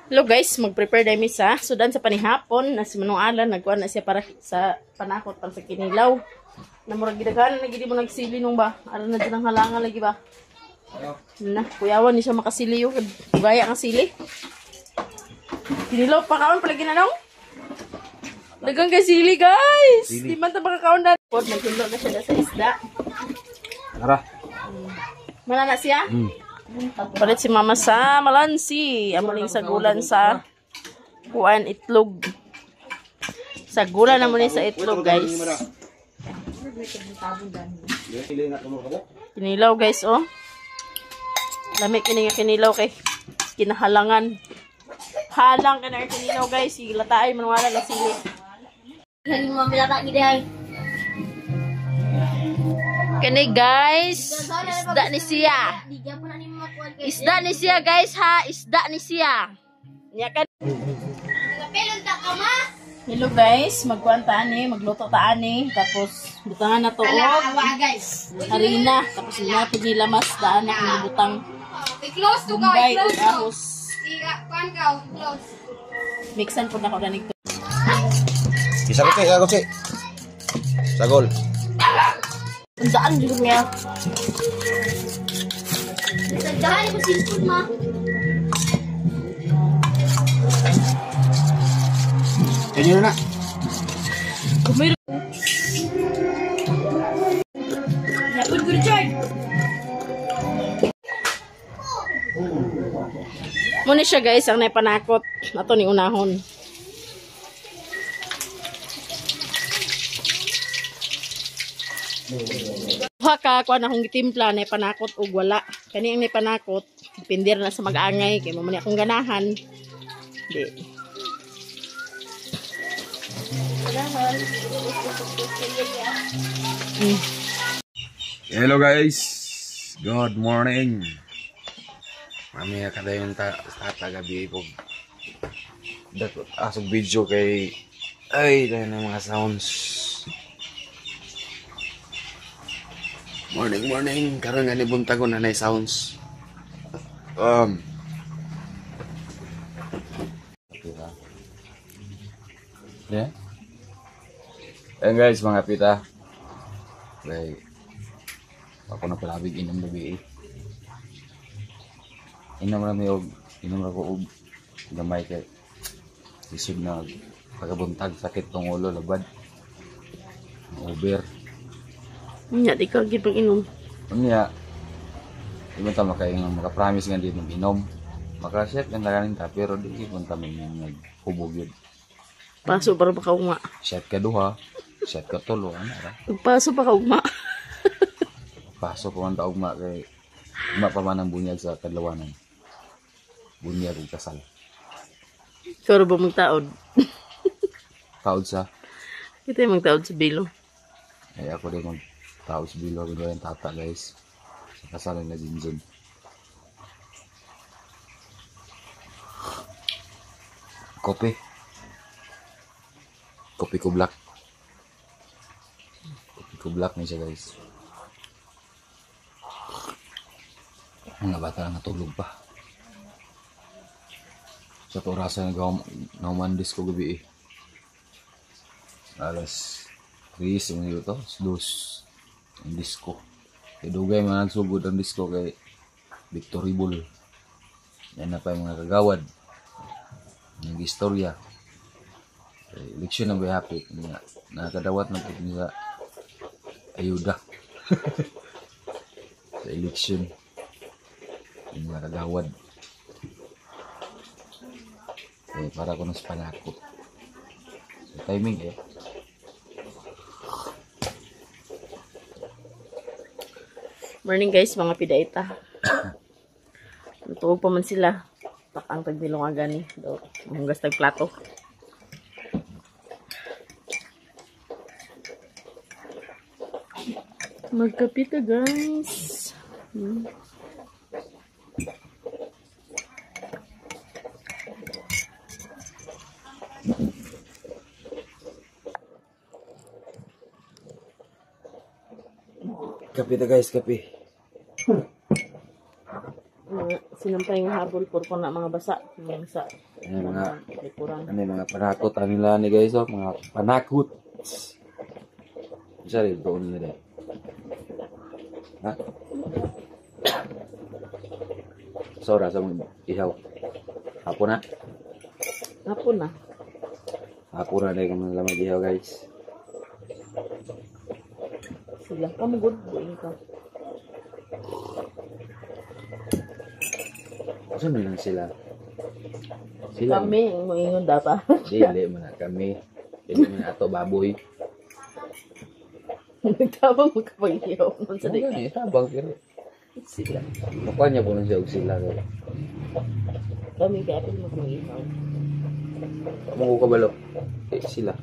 Hello guys, mag-prepare dami sa sudan sa panihapon na si Manong Alan nagkuha na siya para sa panakot para sa kinilaw. Namurag gidaghan na gidi mo nagsili nung ba? Aron na dinang halangan lagi ba? Na, kuyawan ni siya makasili yo gaya ang sili. Kinilaw pa kaon palagi na nong. Dagang kay sili guys. Di man ta makakaon na. Pod nagkulo na siya sa isda. Tara. Mana na siya? Palit si mama sa malansi. Amuling sagulan sa kuan itlog. Sagulan na muli sa itlog guys. Kinilaw guys oh. Lamig kinilaw kay kinahalangan. Halang ka na kinilaw guys. Ilatain manwala na sili. Haling mo bilata gid ay. Kani guys, isda ni siya. Isda ni siya guys ha, isda ni siya. Nya kan. Pelon ta ka ma. Hello guys, magkuan ta ani, magluto ta ani, tapos butangan na to og Guys. harina, tapos na pud lamas daan na butang. I-close to ka, Bay i-close to. ahos. Kuan ka, close. Mixan pud nako danig to. Isa ko si. Sagol. Undaan jud niya. Nagdahan ko seafood ma. Yan na. Kumir. Ya pud good charge. Muna siya guys, ang naipanakot. Ato ni unahon. Ka kuan akong gitimpla na panakot og wala. Kani ang panakot, pindir na sa mag-angay kay mo man akong ganahan. Di. Hello guys. Good morning. Mamaya kada yung gabi po. Dapat asog video kay ay dahil ng mga sounds. Morning. Karon nga ni buntagon na sounds. Yeah. Ayan guys, mga pita. Okay. Ako na palabig inom gabi eh. Inom na ko og gamay kay isig na pagabuntag sakit tong ulo labad. Over. Nya di ka gid pag-inom. Unya. Ibon ta maka-promise nga di mag-inom. Maka-set kan taganin ta pero di ibon ta naghubog yun. Paso para baka ugma. Set ka duha, set ka tulo ana ra. Paso pa ka ugma. Paso ko man ta ugma kay ugma pa man ang bunyag sa kadlawanan. Bunyag ug kasal. Pero ba magtaod? Taod sa Kita yung magtaod sa bilo. ay ako din taod sa bilo ko yung tata guys. Sa kasal na dinjon. Kopi ko black. Kopi ko black na siya guys. Mga bata lang natulog pa. Sa orasan nagawamandis ko gabi eh. Alas 3 yung ito, 2 ang disco. Kaya dugay mga nagsugod ang disco kay Victory Bull. Yan na pa yung mga kagawad. Yung istorya. Eleksyon na ba hapit? Nakakadawat na po sa ayuda. Sa eleksyon. Yung mga kagawad. Para ko nang panakot. So, timing eh. Morning guys, mga pidaita. Tuog pa man sila. Takang tagbilongagan ni. Mahunggas tag plato. Magkape ka guys. Kape ta guys, kape. Si Sinampay ng habol por na mga basa. Mga sa Ayan, mga, likuran. ano yung mga panakot. Ano nila ni guys, oh, mga panakot. Isa rin, doon nila. Ha? Sora, sa mga ihaw. Hapon na. Hapon na. Hapon na dahil kung lamang ihaw guys. Sila ka mo good. Buing ka. Saan na lang sila? Sila. Kami, moingon dapat. Dili mo na kami. Dili mo na ato baboy. Nagtabang mo kapag iyaw. Sa Ano di gani? Tabang pero. sila. Nakuha niya po lang siya og sila. Kami kaya pwede mag-iyaw. Mga ko kabalo. Eh, sila.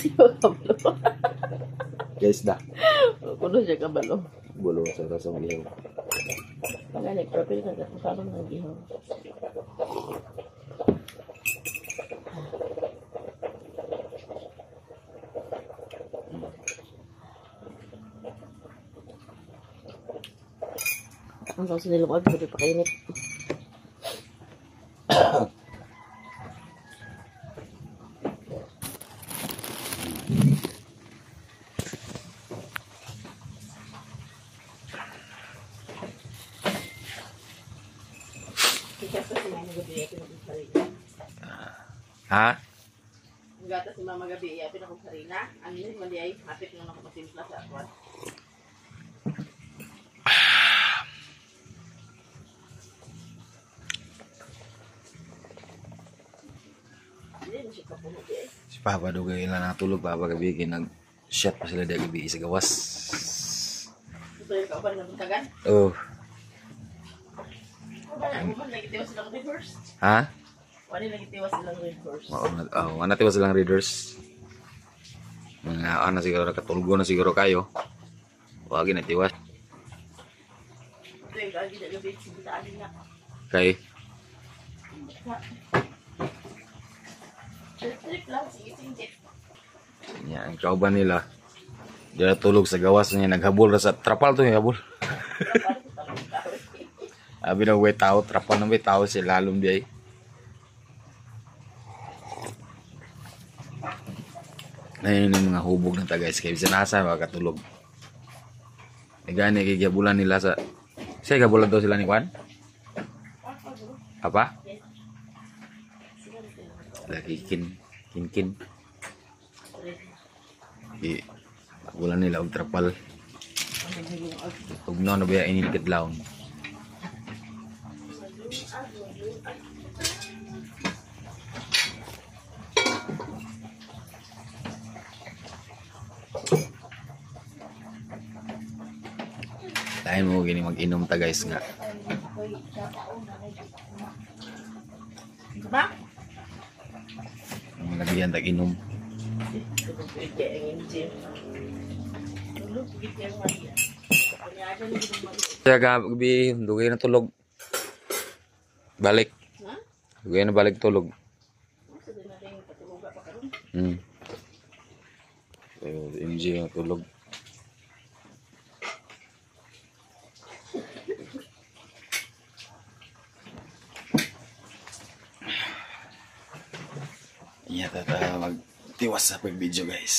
Sila kabalo. Guys da. Kuno siya kabalo. Bulo sa rasa ng ihaw. Pagani, profil ka kung saan nag-iyaw. Ang sauce nila ko, pwede pa kainit. Ha? Ang gata si Mama Gabi, iyapin akong sarina. Ano yun, mali ay, hapit lang ako masimpla sa ako. Hindi na siya kapuno di ay. Si Papa dugay ilan natulog Papa gabi kay nag-shot pa sila dahil gabi sa gawas. Gusto yung kauban ng buntagan? Oh. Kauban, nagitiwa silang reverse. Ha? Wala nagitiwa silang reverse. Oo, nati ba silang readers? Mga ano siguro nakatulgo na siguro kayo. Wagi na tiwas. Ito yung gagi na gabi, sibitaan na. Kay Trip lang, sige. yan, ang kauban nila. Di na tulog sa gawas niya naghabol ra sa trapal to yung habol. Abi na way tao, trapal na way tao si lalom di ay. Ngayon yung mga hubog ng tagays kaya bisanasa makatulog. E gani kigabulan nila sa siya gabulan daw sila ni Juan? Apa? Lagi kin. Di bulan nila og trapal. Ug no na ba ini kadlawon. Dahil mo gini mag-inom ta guys nga. Ba? Ang lagyan tag-inom. Pwede ang engine. Tulog, pwede ang Maria. Panyagan mo yung Maria. Sa gabi, dugay na tulog. Balik. Ha? Dugay na balik tulog. Sa din natin patuluga pa karon. Pero MJ na tulog. Iya, tata magtiwas sa pag-video guys.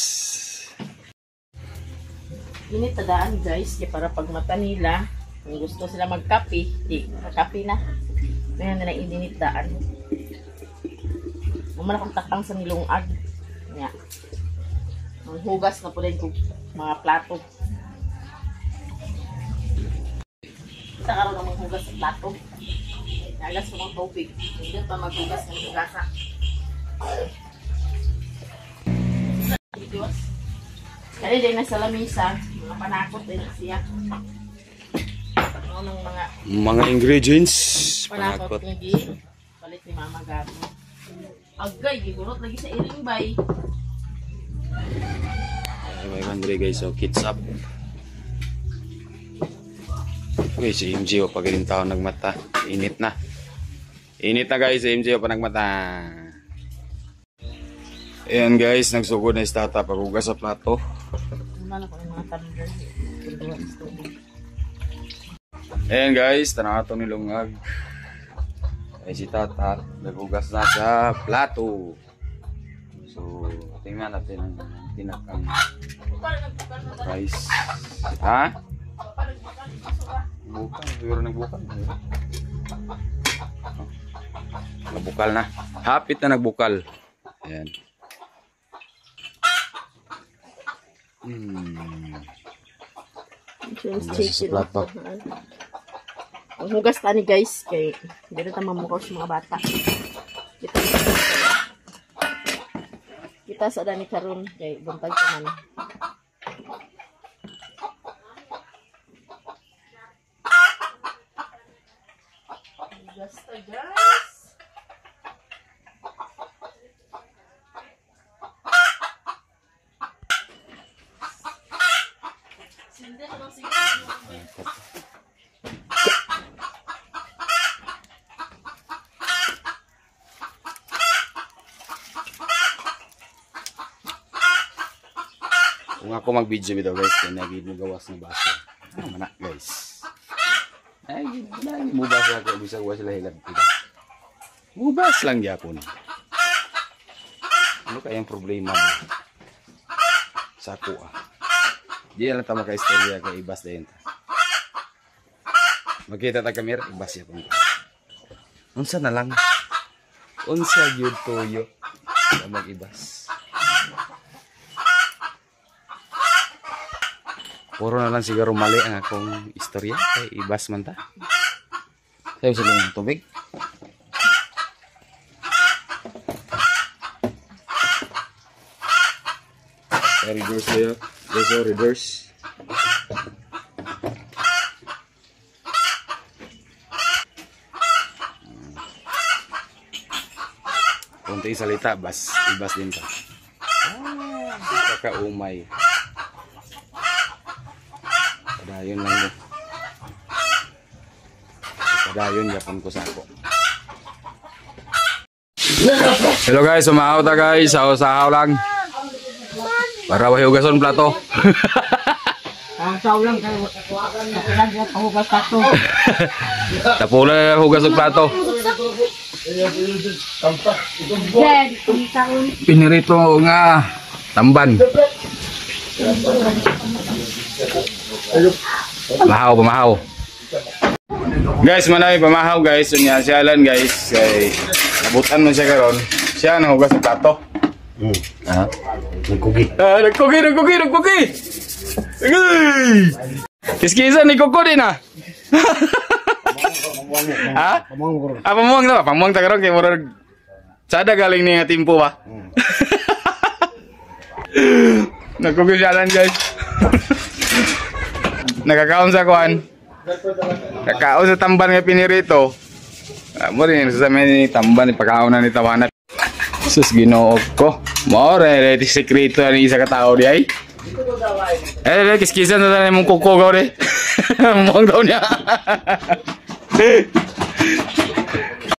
Init tadaan guys, kaya para pag mata nila, kung gusto sila magkape, di, magkape na. Ngayon na lang ininit daan. Naman akong takang sa nilungag. Nga. Ang hugas na po rin kong mga plato. Kita karoon ng mga hugas sa plato. Nagas ko ng tubig. Hindi pa maghugas ng hugasa. Kaya din nasa lamisa, mga panakot din siya. Ano ng mga Ingredients. panakot ng gi. Palit ni Mama Gabi. Agay, gigurot lagi sa iring bay. May Andre guys, so kids up. Okay, si MJ o pagaling tao nagmata. Init na. Init na guys, si MJ o pa nagmata. Ayan guys, nagsugod na istata pag-ugas sa plato. Ano na ko ng mga tumbler. Ayan guys, tanaw itong nilungag. Kay si Tata, naghugas na sa plato. So, tingnan natin ang tinakang rice. Ha? Bukal, siguro nagbukal. Nagbukal na. Hapit na nagbukal. Ayan. Chicken. Sa plato. Ang hugas tani guys, kay dito ta mamukaw sa mga bata. Kita sa dani karon kay buntag pa man. Hugas ta guys. Sindi na lang siguro. Kung ako mag-video bitaw guys, kaya nagigid mo gawas ng baso. Mana guys. Ay, mubas ako, bisa gawas sila hilad. Mubas lang yapon. Ano kayang problema mo? Sako ah. Di lang tama ka istorya kay ibas din. Magkita ta kamera, ibas yapon. Unsa na lang? Unsa gyud toyo sa mag-ibas? Puro na lang siguro mali ang akong istorya kay ibas man ta. Sayo sa ng tubig. Reverse tayo. Reverse. Kunti salita, ibas din ta. Kakaumay. Padayon lang mo. Padayon yapon ko sa ako. Hello guys, sumahaw ta guys. Sahaw lang. Para wahi hugason plato. Sahaw lang kayo. Hugas plato. Tapula hugas ng plato. Pinirito nga tamban. Pamahaw. Guys, manay pamahaw guys. Unya si Alan guys. Kay nabutan mo siya karon. Siya nang hugas ng plato. Ha? Nagkugi. Nagkugi. Kiskisan ni Koko din ah. Ha? Pamuang na ba? Pamuang ta karon kay murag sada galing ni nga timpo ba? Nagkugi si Alan guys. Nakakaon sa kuan. Kakaon sa tamban nga pinirito. Mo rin sa may tamban ipakaon na ni tawana. Sus Ginoo ko. More di sekreto ni isa ka tao di ay. Kiskisan na mong kuko gaw de. Mong daw niya.